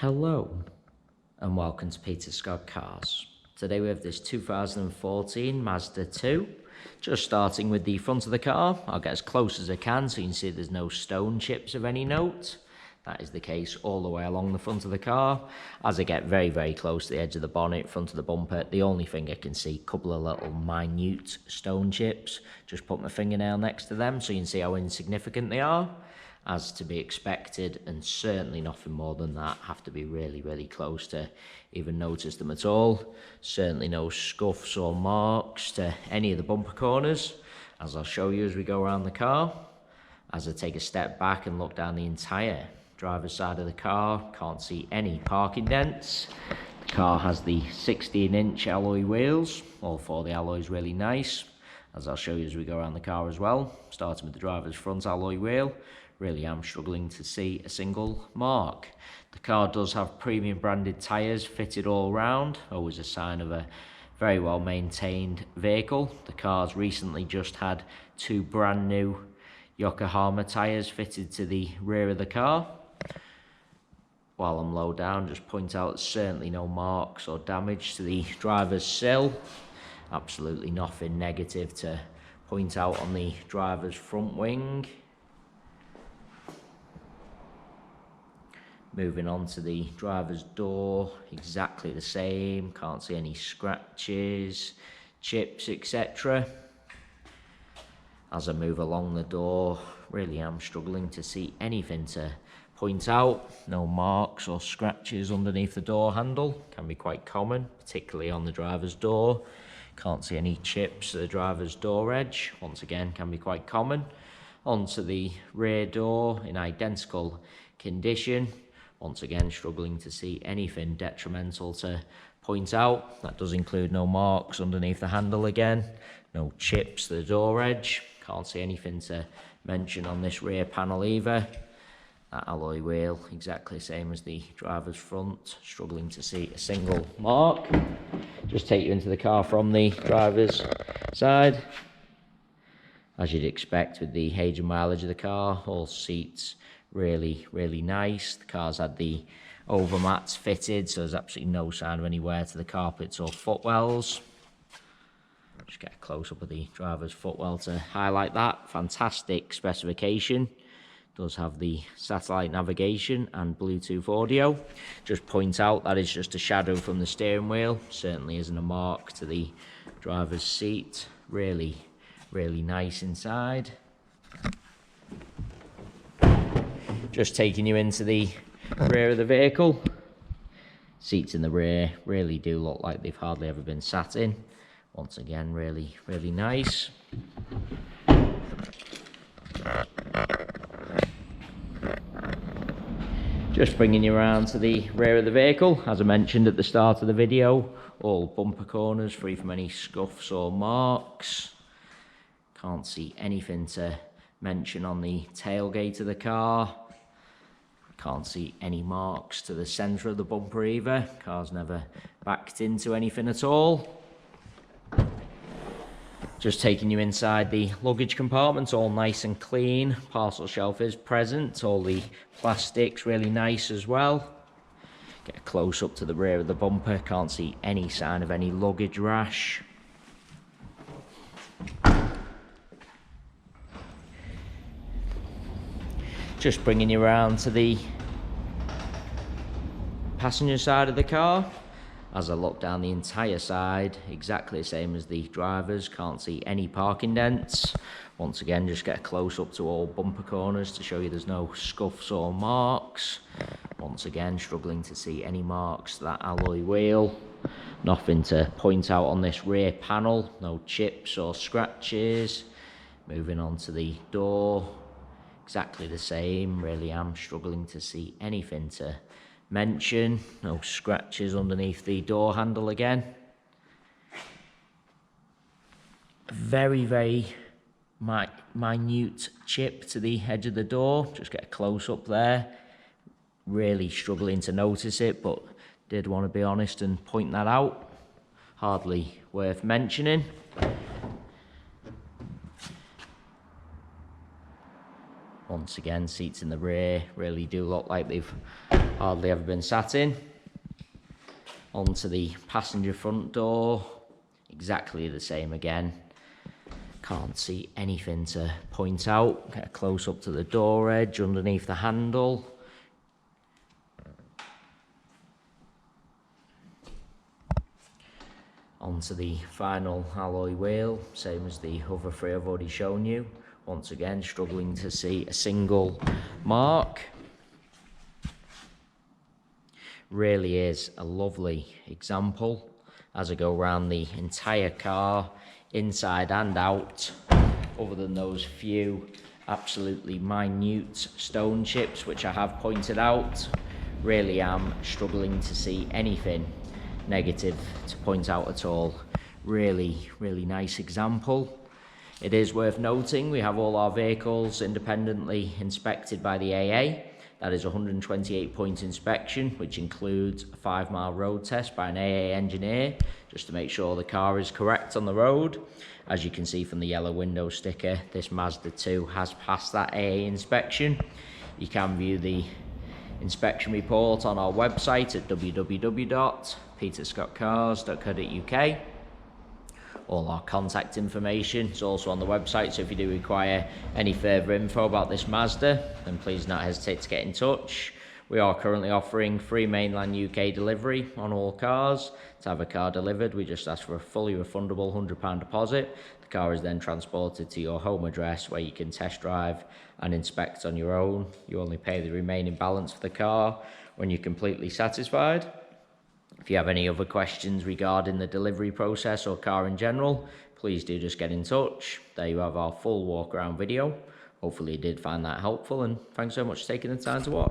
Hello and welcome to Peter Scott Cars. Today we have this 2014 Mazda 2. Just starting with the front of the car, I'll get as close as I can so you can see there's no stone chips of any note. That is the case all the way along the front of the car. As I get very close to the edge of the bonnet, front of the bumper, the only thing I can see, a couple of little minute stone chips. Just put my fingernail next to them so you can see how insignificant they are. As to be expected, and certainly nothing more than that. Have to be really close to even notice them at all. Certainly no scuffs or marks to any of the bumper corners, as I'll show you as we go around the car. As I take a step back and look down the entire driver's side of the car, can't see any parking dents. The car has the 16-inch alloy wheels. All four of the alloys really nice, as I'll show you as we go around the car as well. Starting with the driver's front alloy wheel, really am struggling to see a single mark. The car does have premium branded tyres fitted all round, always a sign of a very well maintained vehicle. The car's recently just had two brand new Yokohama tyres fitted to the rear of the car. While I'm low down, just point out certainly no marks or damage to the driver's sill. Absolutely nothing negative to point out on the driver's front wing. Moving on to the driver's door, exactly the same. Can't see any scratches, chips, etc. As I move along the door, really am struggling to see anything to point out. No marks or scratches underneath the door handle. Can be quite common, particularly on the driver's door. Can't see any chips at the driver's door edge. Once again, can be quite common. Onto the rear door in identical condition. Once again, struggling to see anything detrimental to point out. That does include no marks underneath the handle again. No chips to the door edge. Can't see anything to mention on this rear panel either. That alloy wheel, exactly the same as the driver's front. Struggling to see a single mark. Just take you into the car from the driver's side. As you'd expect with the age and mileage of the car, all seats really nice. The car's had the overmats fitted, so there's absolutely no sign of any wear to the carpets or footwells. Just get a close-up of the driver's footwell to highlight that. Fantastic specification. Does have the satellite navigation and Bluetooth audio. Just point out that is just a shadow from the steering wheel. Certainly isn't a mark to the driver's seat. Really nice inside. Just taking you into the rear of the vehicle. Seats in the rear really do look like they've hardly ever been sat in. Once again, really nice. Just bringing you around to the rear of the vehicle. As I mentioned at the start of the video, all bumper corners free from any scuffs or marks. Can't see anything to mention on the tailgate of the car. Can't see any marks to the centre of the bumper either. Car's never backed into anything at all. Just taking you inside the luggage compartment, all nice and clean. Parcel shelf is present. All the plastics really nice as well. Get a close up to the rear of the bumper. Can't see any sign of any luggage rash. Just bringing you around to the passenger side of the car. As I look down the entire side, exactly the same as the driver's. Can't see any parking dents. Once again, just get a close up to all bumper corners to show you there's no scuffs or marks. Once again, struggling to see any marks to that alloy wheel. Nothing to point out on this rear panel. No chips or scratches. Moving on to the door. Exactly the same. Really am struggling to see anything to mention. No scratches underneath the door handle again. Very minute chip to the edge of the door. Just get a close up there. Really struggling to notice it, but did want to be honest and point that out. Hardly worth mentioning. Once again, seats in the rear really do look like they've hardly ever been sat in. Onto the passenger front door, exactly the same again. Can't see anything to point out. Get a close up to the door edge underneath the handle. Onto the final alloy wheel, same as the other three I've already shown you. Once again, struggling to see a single mark. Really is a lovely example as I go around the entire car, inside and out, other than those few absolutely minute stone chips which I have pointed out. Really am struggling to see anything negative to point out at all. Really nice example. It is worth noting we have all our vehicles independently inspected by the AA. That is a 128-point inspection, which includes a 5-mile road test by an AA engineer, just to make sure the car is correct on the road. As you can see from the yellow window sticker, this Mazda 2 has passed that AA inspection. You can view the inspection report on our website at www.peterscottcars.co.uk. All our contact information is also on the website, so if you do require any further info about this Mazda, then please not hesitate to get in touch. We are currently offering free mainland UK delivery on all cars. To have a car delivered, we just ask for a fully refundable £100 deposit. The car is then transported to your home address where you can test drive and inspect on your own. You only pay the remaining balance for the car when you're completely satisfied. If you have any other questions regarding the delivery process or car in general, please do just get in touch. There you have our full walk around video. Hopefully you did find that helpful, and thanks so much for taking the time to watch.